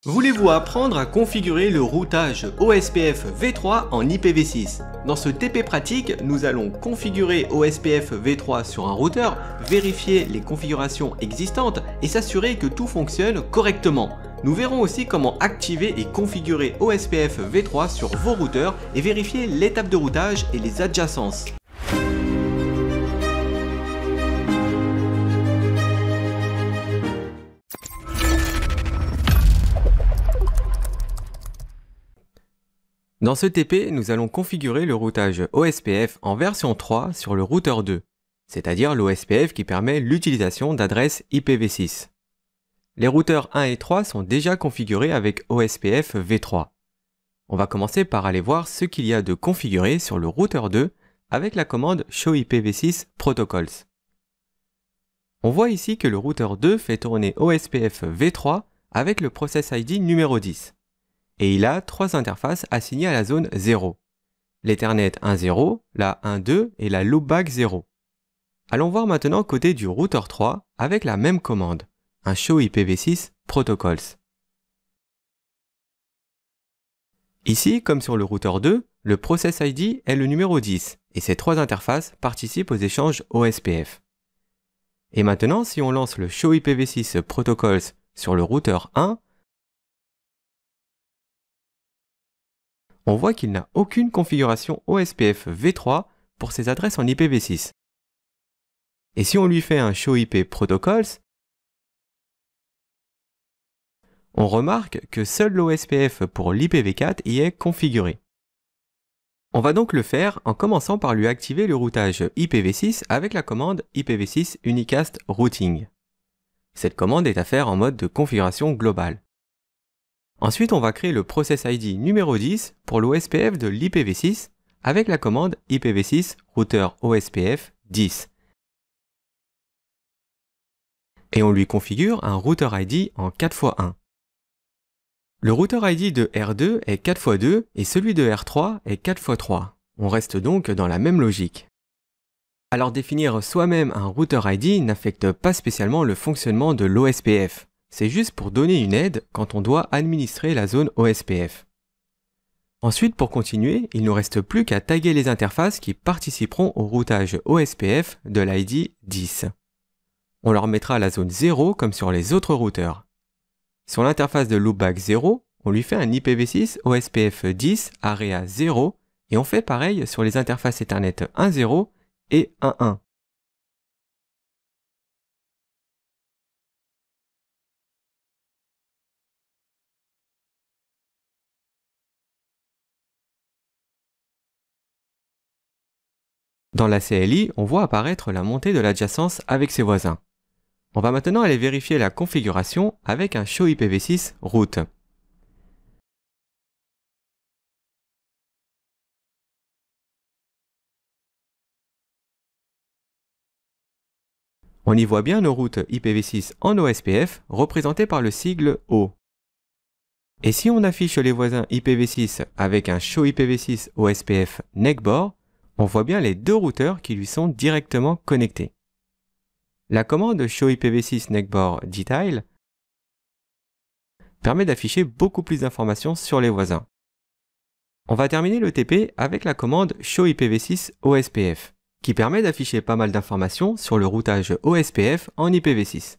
Voulez-vous apprendre à configurer le routage OSPF V3 en IPv6? Dans ce TP pratique, nous allons configurer OSPF V3 sur un routeur, vérifier les configurations existantes et s'assurer que tout fonctionne correctement. Nous verrons aussi comment activer et configurer OSPF V3 sur vos routeurs et vérifier l'étape de routage et les adjacences. Dans ce TP, nous allons configurer le routage OSPF en version 3 sur le routeur 2, c'est-à-dire l'OSPF qui permet l'utilisation d'adresses IPv6. Les routeurs 1 et 3 sont déjà configurés avec OSPF V3. On va commencer par aller voir ce qu'il y a de configuré sur le routeur 2 avec la commande show IPv6 protocols. On voit ici que le routeur 2 fait tourner OSPF V3 avec le process ID numéro 10. Et il a trois interfaces assignées à la zone 0. L'Ethernet 1.0, la 1.2 et la loopback 0. Allons voir maintenant côté du routeur 3 avec la même commande, un show IPv6 protocols. Ici, comme sur le routeur 2, le process ID est le numéro 10 et ces trois interfaces participent aux échanges OSPF. Et maintenant, si on lance le show IPv6 protocols sur le routeur 1, on voit qu'il n'a aucune configuration OSPF V3 pour ses adresses en IPv6. Et si on lui fait un show IP protocols, on remarque que seul l'OSPF pour l'IPv4 y est configuré. On va donc le faire en commençant par lui activer le routage IPv6 avec la commande IPv6 unicast routing. Cette commande est à faire en mode de configuration globale. Ensuite, on va créer le process ID numéro 10 pour l'OSPF de l'IPv6 avec la commande IPv6 routeur OSPF 10. Et on lui configure un routeur ID en 4x1. Le routeur ID de R2 est 4x2 et celui de R3 est 4x3. On reste donc dans la même logique. Alors définir soi-même un routeur ID n'affecte pas spécialement le fonctionnement de l'OSPF. C'est juste pour donner une aide quand on doit administrer la zone OSPF. Ensuite, pour continuer, il ne nous reste plus qu'à taguer les interfaces qui participeront au routage OSPF de l'ID 10. On leur mettra la zone 0 comme sur les autres routeurs. Sur l'interface de loopback 0, on lui fait un IPv6 OSPF 10 area 0 et on fait pareil sur les interfaces Ethernet 1.0 et 1.1. Dans la CLI, on voit apparaître la montée de l'adjacence avec ses voisins. On va maintenant aller vérifier la configuration avec un show IPv6 route. On y voit bien nos routes IPv6 en OSPF représentées par le sigle O. Et si on affiche les voisins IPv6 avec un show IPv6 OSPF neckbor, on voit bien les deux routeurs qui lui sont directement connectés. La commande show IPv6 neckbor detail permet d'afficher beaucoup plus d'informations sur les voisins. On va terminer le TP avec la commande show IPv6 OSPF qui permet d'afficher pas mal d'informations sur le routage OSPF en IPv6.